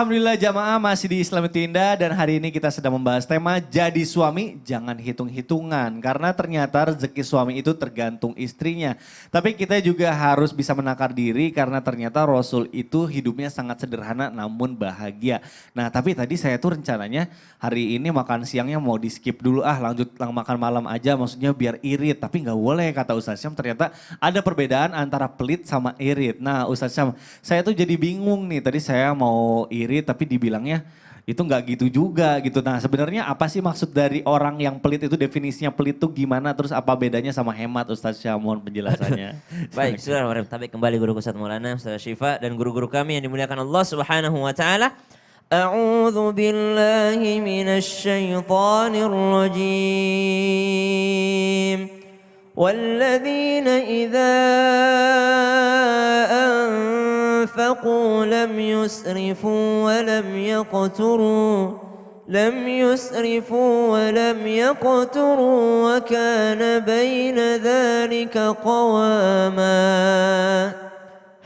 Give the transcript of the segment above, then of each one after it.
Alhamdulillah jamaah masih di Islam itu Indah dan hari ini kita sedang membahas tema jadi suami jangan hitung-hitungan. Karena ternyata rezeki suami itu tergantung istrinya. Tapi kita juga harus bisa menakar diri karena ternyata Rasul itu hidupnya sangat sederhana namun bahagia. Nah tapi tadi saya tuh rencananya hari ini makan siangnya mau di skip dulu lanjut makan malam aja maksudnya biar irit. Tapi nggak boleh kata Ustaz Syam, ternyata ada perbedaan antara pelit sama irit. Nah Ustaz Syam, saya tuh jadi bingung nih tadi saya mau irit tapi dibilangnya itu nggak gitu juga gitu. Nah sebenarnya apa sih maksud dari orang yang pelit itu, definisinya pelit tuh gimana, terus apa bedanya sama hemat Ustaz Syam, mohon penjelasannya. Baik, Bismillahirrahmanirrahim. Tapi kembali guru Ustaz Maulana, Ustaz Syifa dan guru-guru kami yang dimuliakan Allah Subhanahu wa taala. A'udzu billahi minasy syaithanir rajim. Walladzina idza أنفقوا لم يسرفوا ولم يقتروا وكان بين ذلك قواما.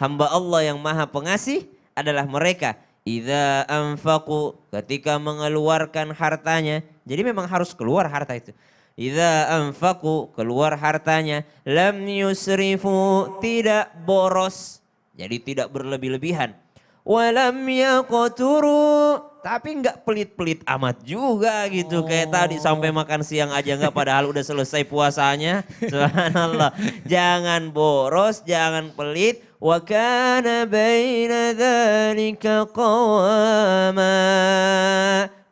Hamba Allah yang maha pengasih adalah mereka idza anfaqu, ketika mengeluarkan hartanya. Jadi memang harus keluar harta itu. Idza anfaqu, keluar hartanya, lam yusrifu, tidak boros. Jadi tidak berlebih-lebihan. Walam yaqturu, tapi enggak pelit-pelit amat juga gitu. Kayak tadi sampai makan siang aja enggak, padahal udah selesai puasanya. Subhanallah. Jangan boros, jangan pelit. Wa kana baina dzalika qawama.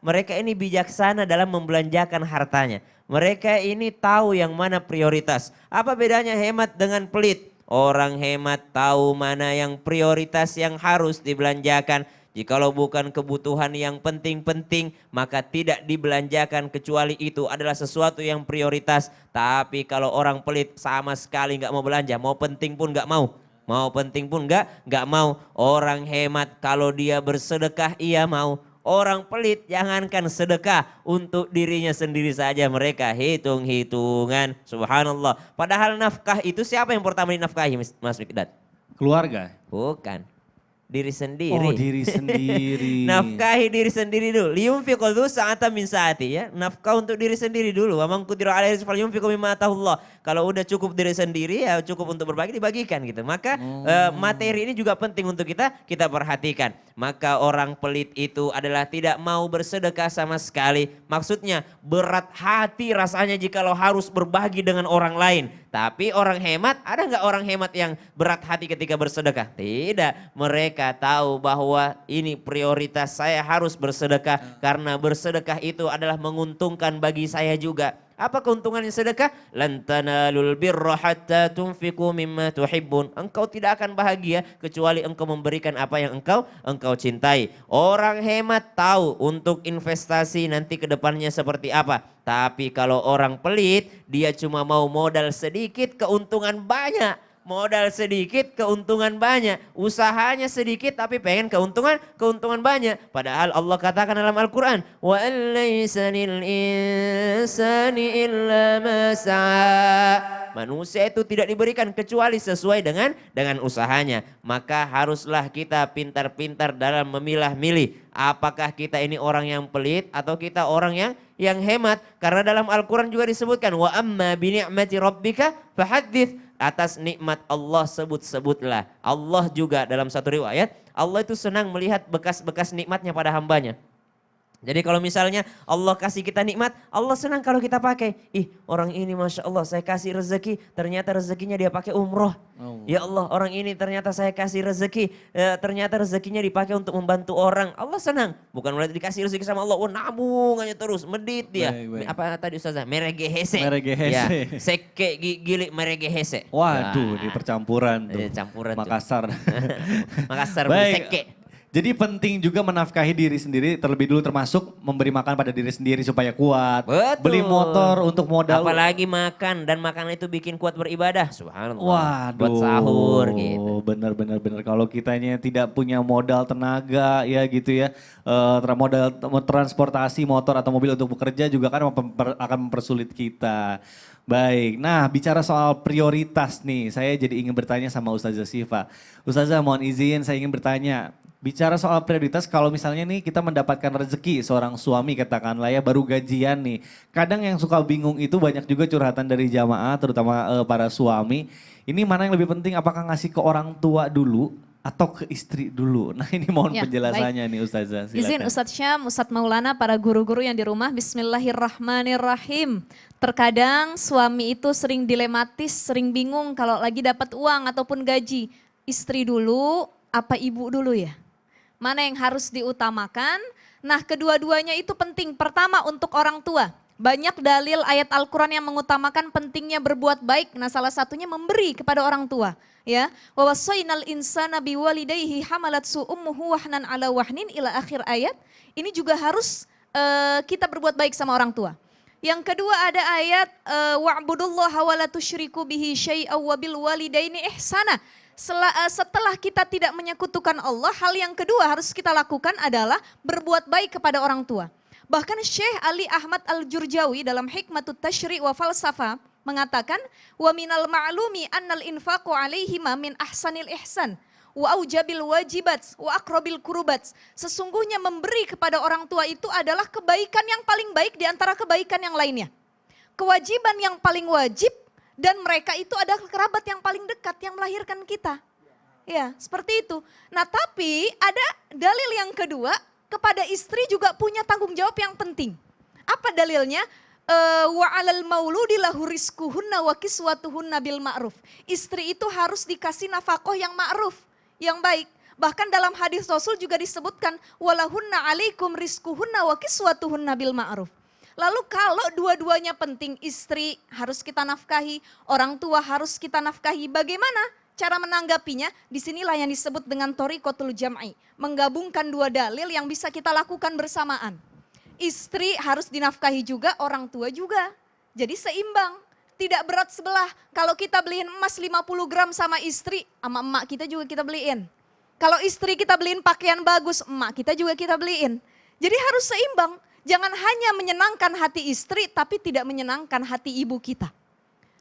Mereka ini bijaksana dalam membelanjakan hartanya. Mereka ini tahu yang mana prioritas. Apa bedanya hemat dengan pelit? Orang hemat tahu mana yang prioritas yang harus dibelanjakan. Jikalau bukan kebutuhan yang penting-penting, maka tidak dibelanjakan kecuali itu adalah sesuatu yang prioritas. Tapi kalau orang pelit sama sekali nggak mau belanja, mau penting pun nggak mau. Mau penting pun nggak mau. Orang hemat kalau dia bersedekah ia mau. Orang pelit jangankan sedekah, untuk dirinya sendiri saja mereka hitung-hitungan. Subhanallah. Padahal nafkah itu siapa yang pertama dinafkahi, Mas Mikdad? Keluarga? Bukan. Diri sendiri. Oh diri sendiri. Nafkahi diri sendiri dulu. Liyunfiqu dzu sa'atan min sa'ati, ya. Nafkah untuk diri sendiri dulu. Wa man qudira alaihi rizquhu falyunfiqu mimma atahullah. Kalau udah cukup diri sendiri ya cukup untuk berbagi, dibagikan gitu. Maka materi ini juga penting untuk kita perhatikan. Maka orang pelit itu adalah tidak mau bersedekah sama sekali. Maksudnya berat hati rasanya jikalau harus berbagi dengan orang lain. Tapi orang hemat, ada nggak orang hemat yang berat hati ketika bersedekah? Tidak. Mereka tahu bahwa ini prioritas, saya harus bersedekah. Karena bersedekah itu adalah menguntungkan bagi saya juga. Apa keuntungannya sedekah? Lan tanalul birra hatta tunfiqu mimma tuhibbun. Engkau tidak akan bahagia kecuali engkau memberikan apa yang engkau cintai. Orang hemat tahu untuk investasi nanti ke depannya seperti apa. Tapi kalau orang pelit, dia cuma mau modal sedikit, keuntungan banyak. Modal sedikit, keuntungan banyak. Usahanya sedikit tapi pengen keuntungan banyak. Padahal Allah katakan dalam Al-Quran, wa allaysa lil insani illa ma sa'a. Manusia itu tidak diberikan kecuali sesuai dengan usahanya. Maka haruslah kita pintar-pintar dalam memilah-milih. Apakah kita ini orang yang pelit atau kita orang yang hemat. Karena dalam Al-Quran juga disebutkan, wa amma bi ni'mati rabbika fahadits. Atas nikmat Allah sebut-sebutlah. Allah juga dalam satu riwayat, Allah itu senang melihat bekas-bekas nikmatnya pada hambanya. Jadi kalau misalnya Allah kasih kita nikmat, Allah senang kalau kita pakai. Orang ini Masya Allah saya kasih rezeki, ternyata rezekinya dia pakai umroh. Oh. Ya Allah, orang ini ternyata saya kasih rezeki, ternyata rezekinya dipakai untuk membantu orang. Allah senang. Bukan mulai dikasih rezeki sama Allah, nabung aja terus, medit dia. Baik. Apa tadi Ustazah? Meregehese. Meregehese. Ya, seke gilik meregehese. Waduh, di percampuran tuh. Campuran Makassar. Makassar seke. Jadi penting juga menafkahi diri sendiri terlebih dulu, termasuk memberi makan pada diri sendiri supaya kuat. Betul. Beli motor untuk modal. Apalagi makan, dan makan itu bikin kuat beribadah. Subhanallah. Waduh. Buat sahur gitu. Bener. Kalau kitanya tidak punya modal tenaga ya gitu ya. Modal transportasi motor atau mobil untuk bekerja juga kan akan mempersulit kita. Baik, nah bicara soal prioritas nih, saya jadi ingin bertanya sama Ustazah Syifa. Ustazah mohon izin saya ingin bertanya, Bicara soal prioritas, kalau misalnya nih kita mendapatkan rezeki seorang suami katakanlah ya baru gajian nih. Kadang yang suka bingung itu banyak juga curhatan dari jamaah terutama para suami. Ini mana yang lebih penting apakah ngasih ke orang tua dulu atau ke istri dulu? Nah ini mohon Ya, penjelasannya nih Ustazah. Silakan. Izin Ustadz Syam, Ustadz Maulana, para guru-guru yang di rumah, bismillahirrahmanirrahim. Terkadang suami itu sering dilematis, sering bingung kalau lagi dapat uang ataupun gaji. Istri dulu, apa ibu dulu ya? Mana yang harus diutamakan? Nah kedua-duanya itu penting. Pertama untuk orang tua. Banyak dalil ayat Al-Quran yang mengutamakan pentingnya berbuat baik. Nah salah satunya memberi kepada orang tua. Ya, wa wassaynal insana biwalidayhi hamalatsu ummuhu wahnan ala wahnin ila akhir ayat. Ini juga harus kita berbuat baik sama orang tua. Yang kedua ada ayat wa'budullaha wa la tusyriku bihi syai'aw wa bil walidaini ihsana. Setelah kita tidak menyekutukan Allah, hal yang kedua harus kita lakukan adalah berbuat baik kepada orang tua. Bahkan Syekh Ali Ahmad Al-Jurjawi dalam Hikmatut Tasyri' wa Falsafah mengatakan wa minal ma'lumi annal infaqu alaihima min ahsanil ihsan wa aujabil wajibat wa aqrabil kurubat. Sesungguhnya memberi kepada orang tua itu adalah kebaikan yang paling baik di antara kebaikan yang lainnya. Kewajiban yang paling wajib dan mereka itu adalah kerabat yang paling dekat yang melahirkan kita. Ya, seperti itu. Nah, tapi ada dalil yang kedua, kepada istri juga punya tanggung jawab yang penting. Apa dalilnya? Wa 'alal mauludi lahu rizquhunna wa kiswatuhunna bil ma'ruf. Istri itu harus dikasih nafkah yang ma'ruf, yang baik. Bahkan dalam hadis Rasul juga disebutkan walahunna 'alaikum rizquhunna wa kiswatuhunna bil ma'ruf. Lalu kalau dua-duanya penting, istri harus kita nafkahi, orang tua harus kita nafkahi. Bagaimana cara menanggapinya? Disinilah yang disebut dengan thoriqatul jam'i. Menggabungkan dua dalil yang bisa kita lakukan bersamaan. Istri harus dinafkahi juga, orang tua juga. Jadi seimbang, tidak berat sebelah. Kalau kita beliin emas 50 gram sama istri, sama emak kita juga kita beliin. Kalau istri kita beliin pakaian bagus, emak kita juga kita beliin. Jadi harus seimbang. Jangan hanya menyenangkan hati istri tapi tidak menyenangkan hati ibu kita.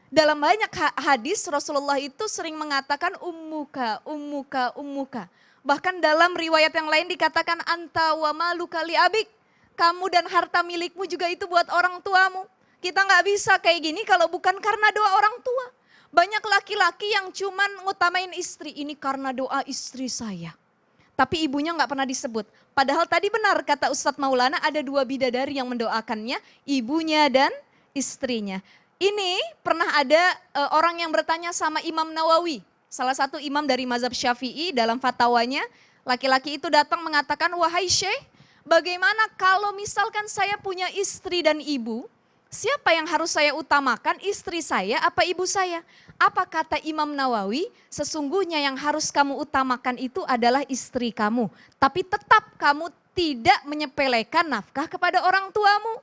Dalam banyak hadis Rasulullah itu sering mengatakan ummuka, ummuka, ummuka. Bahkan dalam riwayat yang lain dikatakan anta wa maluka li abik. Kamu dan harta milikmu juga itu buat orang tuamu. Kita nggak bisa kayak gini kalau bukan karena doa orang tua. Banyak laki-laki yang cuman ngutamain istri, ini karena doa istri saya. Tapi ibunya nggak pernah disebut. Padahal tadi benar kata Ustadz Maulana ada dua bidadari yang mendoakannya, ibunya dan istrinya. Ini pernah ada orang yang bertanya sama Imam Nawawi, salah satu imam dari mazhab Syafi'i dalam fatwanya. Laki-laki itu datang mengatakan, wahai Syekh, bagaimana kalau misalkan saya punya istri dan ibu, siapa yang harus saya utamakan, istri saya apa ibu saya? Apa kata Imam Nawawi? Sesungguhnya yang harus kamu utamakan itu adalah istri kamu. Tapi tetap kamu tidak menyepelekan nafkah kepada orang tuamu.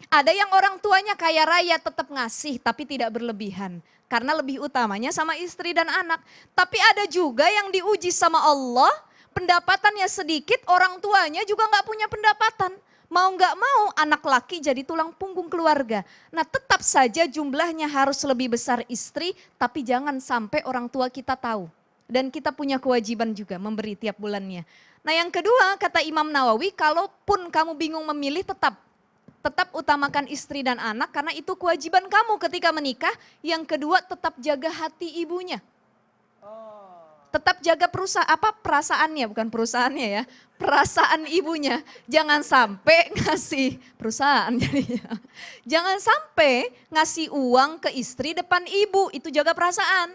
Ada yang orang tuanya kaya raya tetap ngasih tapi tidak berlebihan. Karena lebih utamanya sama istri dan anak. Tapi ada juga yang diuji sama Allah, pendapatannya sedikit, orang tuanya juga gak punya pendapatan. Mau gak mau anak laki jadi tulang punggung keluarga. Nah tetap saja jumlahnya harus lebih besar istri, tapi jangan sampai orang tua kita tahu. Dan kita punya kewajiban juga memberi tiap bulannya. Nah yang kedua kata Imam Nawawi, kalaupun kamu bingung memilih tetap utamakan istri dan anak karena itu kewajiban kamu ketika menikah. Yang kedua tetap jaga hati ibunya. Tetap jaga perasaannya, bukan perusahaannya ya. Perasaan ibunya. Jangan sampai ngasih perusahaan jadinya. Jangan sampai ngasih uang ke istri depan ibu, itu jaga perasaan.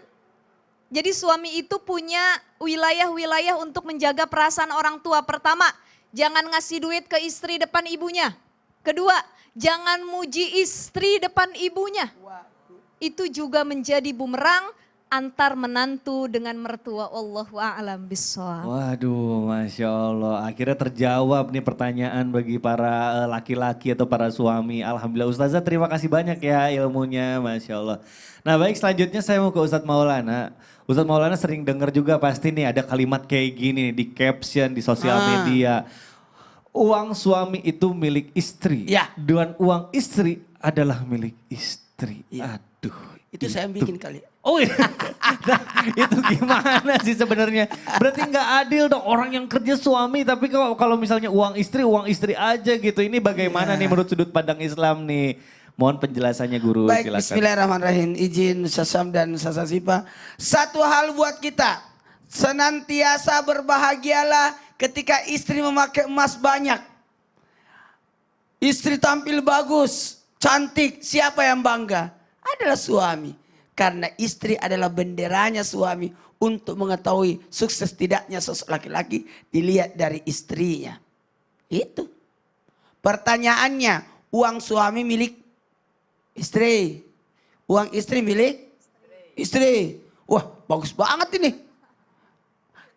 Jadi suami itu punya wilayah-wilayah untuk menjaga perasaan orang tua. Pertama, jangan ngasih duit ke istri depan ibunya. Kedua, jangan muji istri depan ibunya. Itu juga menjadi bumerang antar menantu dengan mertua. Allahu a'lam bishawab. Waduh, Masya Allah. Akhirnya terjawab nih pertanyaan bagi para laki-laki atau para suami. Alhamdulillah Ustazah terima kasih banyak ya ilmunya, Masya Allah. Nah baik selanjutnya saya mau ke Ustadz Maulana. Ustadz Maulana sering dengar juga pasti nih ada kalimat kayak gini di caption di sosial media. Uang suami itu milik istri. Ya. Dan uang istri adalah milik istri. Ya. Aduh. Itu saya bikin kali. Oh iya. Itu gimana sih sebenarnya? Berarti nggak adil dong orang yang kerja suami tapi kalau misalnya uang istri aja gitu. Ini bagaimana nih menurut sudut pandang Islam nih? Mohon penjelasannya guru, Baik, silakan. bismillahirrahmanirrahim. Izin Sasam dan Sasasipa. Satu hal buat kita. Senantiasa berbahagialah ketika istri memakai emas banyak. Istri tampil bagus, cantik. Siapa yang bangga? Adalah suami. Karena istri adalah benderanya suami untuk mengetahui sukses tidaknya sosok laki-laki dilihat dari istrinya. Itu. Pertanyaannya, uang suami milik istri. Uang istri milik istri. Wah, bagus banget ini.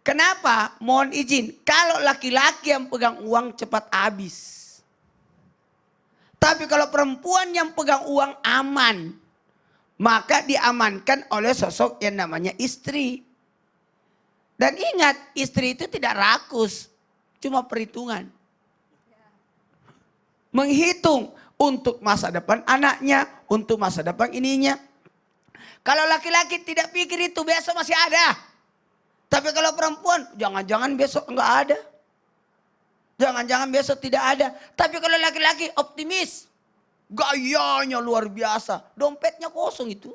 Kenapa? Mohon izin. Kalau laki-laki yang pegang uang cepat habis. Tapi kalau perempuan yang pegang uang aman. Maka diamankan oleh sosok yang namanya istri. Dan ingat, istri itu tidak rakus. Cuma perhitungan. Menghitung untuk masa depan anaknya, untuk masa depan ininya. Kalau laki-laki tidak pikir itu besok masih ada. Tapi kalau perempuan, jangan-jangan besok enggak ada. Jangan-jangan besok tidak ada. Tapi kalau laki-laki optimis. Gayanya luar biasa. Dompetnya kosong itu.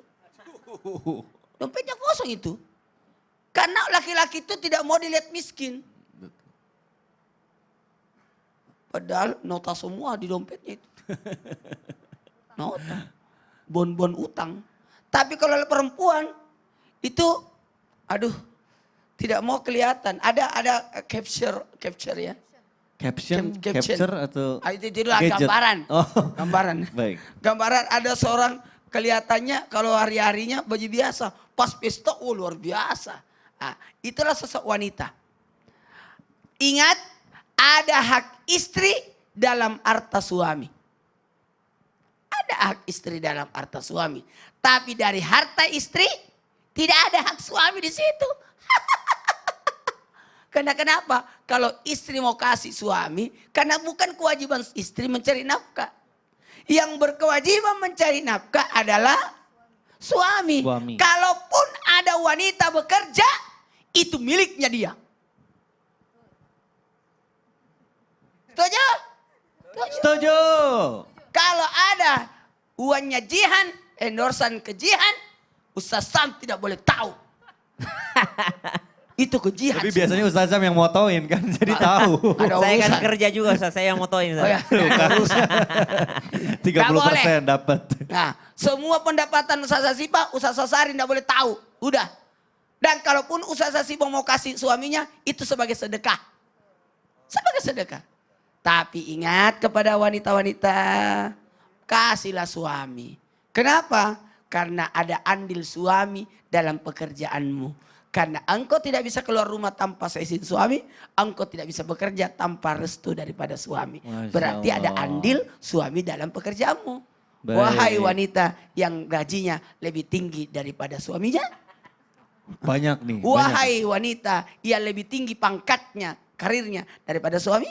Dompetnya kosong itu. Karena laki-laki itu tidak mau dilihat miskin. Padahal nota semua di dompetnya itu. Nota. Bon-bon utang. Tapi kalau perempuan itu aduh tidak mau kelihatan. Ada capture ya. Capture atau Itulah gadget? gambaran. Oh. Gambaran. Baik. Gambaran ada seorang kelihatannya kalau hari-harinya baju biasa. Pas pesta, oh luar biasa. Nah, itulah sosok wanita. Ingat, ada hak istri dalam harta suami. Ada hak istri dalam harta suami. Tapi dari harta istri, tidak ada hak suami di situ. Karena kenapa? Kalau istri mau kasih suami, karena bukan kewajiban istri mencari nafkah. Yang berkewajiban mencari nafkah adalah suami. Kalaupun ada wanita bekerja, itu miliknya dia. Setuju? Setuju. Kalau ada uangnya Jihan, endorsan ke Jihan, Ustaz Sam tidak boleh tahu. Itu ke Jihan. Tapi biasanya Ustaz Sam yang motoin kan, jadi tahu. Ada Saya kan urusan. kerja juga, Ustaz. Saya yang motoin. Ustaz. Oh ya, ada urusan. 30% dapat. Nah, semua pendapatan Ustaz Sasipa, Ustaz Sasari tidak boleh tahu. Udah. Dan kalaupun Ustaz Sasipa mau kasih suaminya, itu sebagai sedekah. Sebagai sedekah. Tapi ingat kepada wanita-wanita, kasihlah suami. Kenapa? Karena ada andil suami dalam pekerjaanmu. Karena engkau tidak bisa keluar rumah tanpa seizin suami. Engkau tidak bisa bekerja tanpa restu daripada suami. Masya Berarti ada Allah. andil suami dalam pekerjaanmu. Baik. Wahai wanita yang gajinya lebih tinggi daripada suaminya. Banyak nih. Wahai wanita yang lebih tinggi pangkatnya, karirnya daripada suami.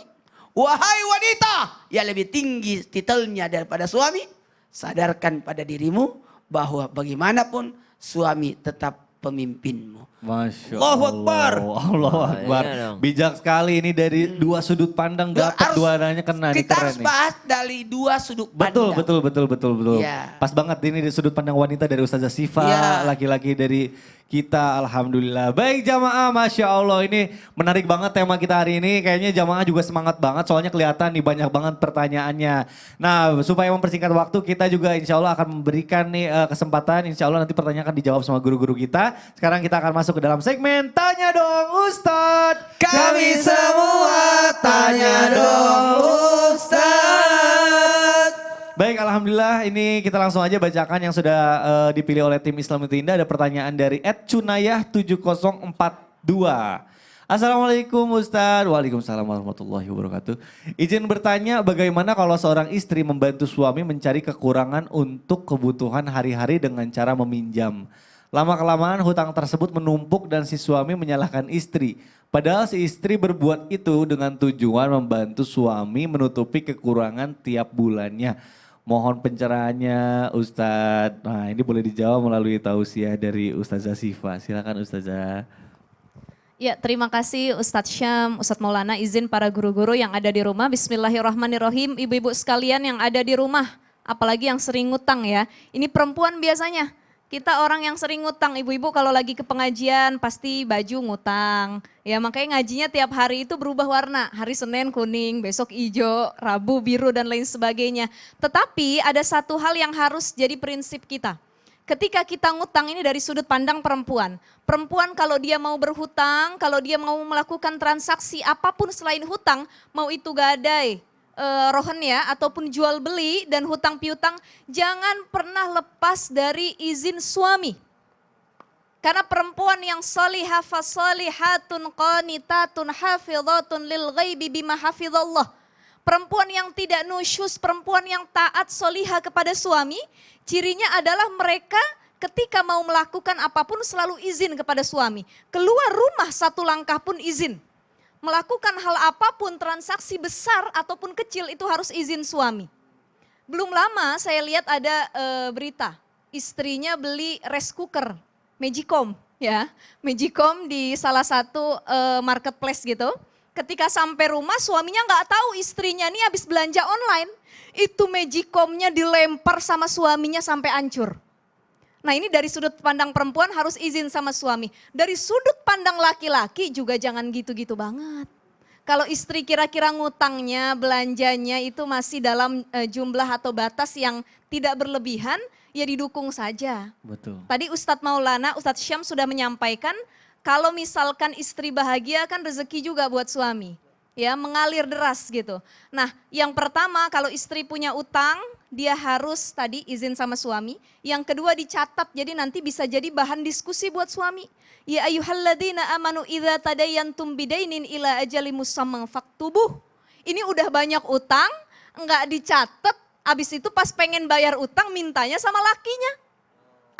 Wahai wanita yang lebih tinggi titelnya daripada suami. Sadarkan pada dirimu bahwa bagaimanapun suami tetap pemimpinmu. Masya Allahu Allah. Akbar. Allahu Akbar. Iya dong. Bijak sekali ini dari dua sudut pandang dapat dua-duanya kena. Ini Kita keren harus nih. bahas dari dua sudut Betul, pandang. betul. Iya. Pas banget ini dari sudut pandang wanita dari Ustazah Sifa, Iya. laki-laki dari kita, alhamdulillah. Baik jamaah, Masya Allah ini menarik banget tema kita hari ini. Kayaknya jamaah juga semangat banget, soalnya kelihatan nih banyak banget pertanyaannya. Nah supaya mempersingkat waktu, kita juga insya Allah akan memberikan nih kesempatan, insya Allah nanti pertanyaan akan dijawab sama guru-guru kita. Sekarang kita akan masuk ke dalam segmen Tanya Dong Ustadz. Kami semua tanya dong Ustadz. Baik, alhamdulillah ini kita langsung aja bacakan yang sudah dipilih oleh tim Islam itu Indah. Ada pertanyaan dari @cunayah7042. Assalamualaikum Ustadz. Waalaikumsalam warahmatullahi wabarakatuh. Izin bertanya, bagaimana kalau seorang istri membantu suami mencari kekurangan untuk kebutuhan hari-hari dengan cara meminjam? Lama-kelamaan hutang tersebut menumpuk dan si suami menyalahkan istri. Padahal si istri berbuat itu dengan tujuan membantu suami menutupi kekurangan tiap bulannya. Mohon pencerahannya Ustadz. Nah ini boleh dijawab melalui tausiah dari Ustazah Sifa. Silakan Ustazah. Ya, terima kasih Ustadz Syam, Ustadz Maulana, izin para guru-guru yang ada di rumah. Bismillahirrahmanirrahim, ibu-ibu sekalian yang ada di rumah, apalagi yang sering ngutang ya. Ini perempuan biasanya, kita orang yang sering ngutang, ibu-ibu kalau lagi ke pengajian pasti baju ngutang. Ya makanya ngajinya tiap hari itu berubah warna, hari Senin kuning, besok hijau, Rabu biru dan lain sebagainya. Tetapi ada satu hal yang harus jadi prinsip kita. Ketika kita ngutang ini dari sudut pandang perempuan. Perempuan kalau dia mau berhutang, kalau dia mau melakukan transaksi apapun selain hutang, mau itu gadai, rohen ya, ataupun jual beli dan hutang piutang, jangan pernah lepas dari izin suami. Karena perempuan yang salihah fasalihatun qanitatun hafizatun lil ghaibi bima hafizallah. Perempuan yang tidak nusyus, perempuan yang taat solihah kepada suami, cirinya adalah mereka ketika mau melakukan apapun selalu izin kepada suami. Keluar rumah satu langkah pun izin. Melakukan hal apapun, transaksi besar ataupun kecil itu harus izin suami. Belum lama saya lihat ada berita, istrinya beli rice cooker, Magicom ya. Magicom di salah satu marketplace gitu. Ketika sampai rumah suaminya nggak tahu istrinya nih habis belanja online. Itu Magicomnya dilempar sama suaminya sampai hancur. Nah ini dari sudut pandang perempuan harus izin sama suami. Dari sudut pandang laki-laki juga jangan gitu-gitu banget. Kalau istri kira-kira ngutangnya, belanjanya itu masih dalam jumlah atau batas yang tidak berlebihan, ya didukung saja. Betul. Tadi Ustadz Maulana, Ustadz Syam sudah menyampaikan, kalau misalkan istri bahagia kan rezeki juga buat suami. Ya mengalir deras gitu. Nah yang pertama kalau istri punya utang, dia harus tadi izin sama suami. Yang kedua dicatat, jadi nanti bisa jadi bahan diskusi buat suami. Ya ayyuhalladzina amanu idza tadayantum bidainin ila ajali musamman faktubuh. Ini udah banyak utang, enggak dicatat, abis itu pas pengen bayar utang mintanya sama lakinya.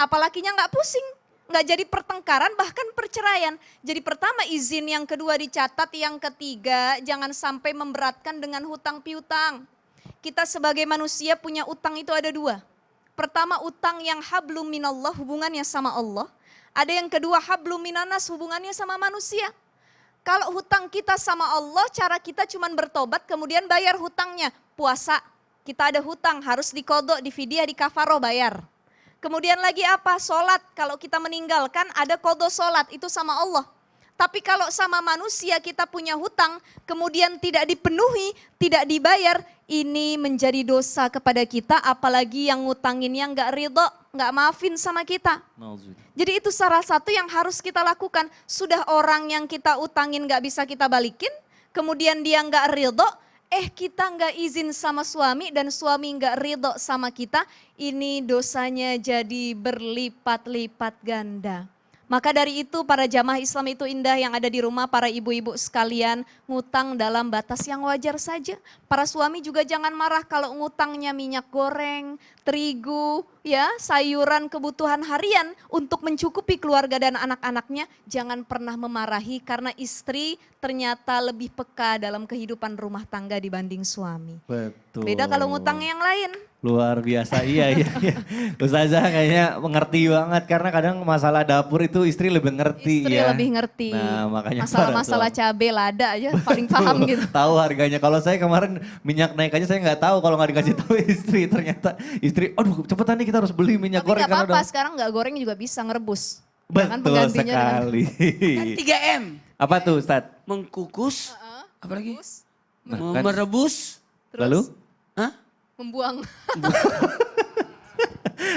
Apa lakinya enggak pusing? Nggak jadi pertengkaran bahkan perceraian. Jadi pertama izin, yang kedua dicatat, yang ketiga jangan sampai memberatkan dengan hutang piutang. Kita sebagai manusia punya utang itu ada dua. Pertama utang yang hablum minallah, hubungannya sama Allah. Ada yang kedua hablum minanas, hubungannya sama manusia. Kalau hutang kita sama Allah, cara kita cuma bertobat kemudian bayar hutangnya. Puasa, kita ada hutang harus dikodok, difidyah, dikafaroh bayar. Kemudian lagi apa? Sholat, kalau kita meninggalkan ada kodok sholat, itu sama Allah. Tapi kalau sama manusia kita punya hutang, kemudian tidak dipenuhi, tidak dibayar, ini menjadi dosa kepada kita, apalagi yang ngutanginnya nggak ridho, nggak maafin sama kita. Jadi itu salah satu yang harus kita lakukan. Sudah orang yang kita utangin nggak bisa kita balikin, kemudian dia nggak ridho, kita nggak izin sama suami dan suami nggak ridho sama kita, ini dosanya jadi berlipat-lipat ganda. Maka dari itu para jamaah Islam itu indah yang ada di rumah, para ibu-ibu sekalian, ngutang dalam batas yang wajar saja. Para suami juga jangan marah kalau ngutangnya minyak goreng, terigu, ya sayuran kebutuhan harian untuk mencukupi keluarga dan anak-anaknya. Jangan pernah memarahi karena istri ternyata lebih peka dalam kehidupan rumah tangga dibanding suami. Betul. Beda kalau ngutang yang lain. Luar biasa, iya. Ustazah kayaknya mengerti banget karena kadang masalah dapur itu istri lebih ngerti Istri ya. lebih ngerti. Nah makanya Masalah-masalah cabai lada aja paling paham gitu. Tahu harganya. Kalau saya kemarin minyak naik aja saya nggak tahu kalau nggak dikasih tahu istri. Ternyata istri, aduh cepetan nih kita harus beli minyak Tapi goreng. gak apa-apa, sekarang nggak goreng juga bisa ngerebus. Jangan Betul penggantinya sekali. Kan 3M. Apa tuh Ustadz? Mengkukus, apa lagi? Nah, kan- Merebus, Lalu? hah? membuang.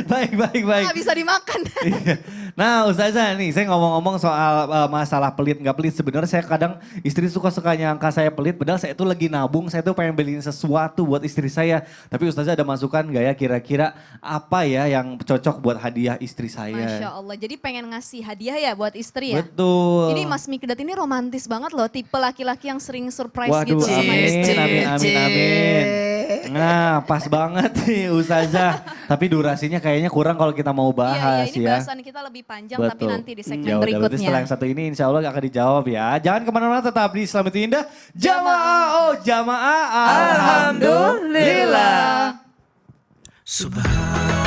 Baik. Nggak bisa dimakan. Iya. Nah Ustazah nih saya ngomong-ngomong soal masalah pelit nggak pelit. Sebenarnya saya kadang istri suka nyangka saya pelit. Padahal saya itu lagi nabung, saya tuh pengen beliin sesuatu buat istri saya. Tapi Ustazah ada masukan nggak ya kira-kira apa ya yang cocok buat hadiah istri saya? Masya Allah, jadi pengen ngasih hadiah ya buat istri ya? Betul. Ini Mas Mikdad ini romantis banget loh, tipe laki-laki yang sering surprise Waduh, gitu sama istri. amin. Nah pas banget nih Ustazah. Tapi durasinya kayaknya kurang kalau kita mau bahas Iya, ini ya. bahasan kita lebih panjang tapi nanti di segmen Ya udah, berarti berikutnya. setelah yang satu ini insya Allah akan dijawab ya. Jangan kemana-mana, tetap di Islam itu Indah. Jamaah, oh jamaah. Alhamdulillah. Subhanallah.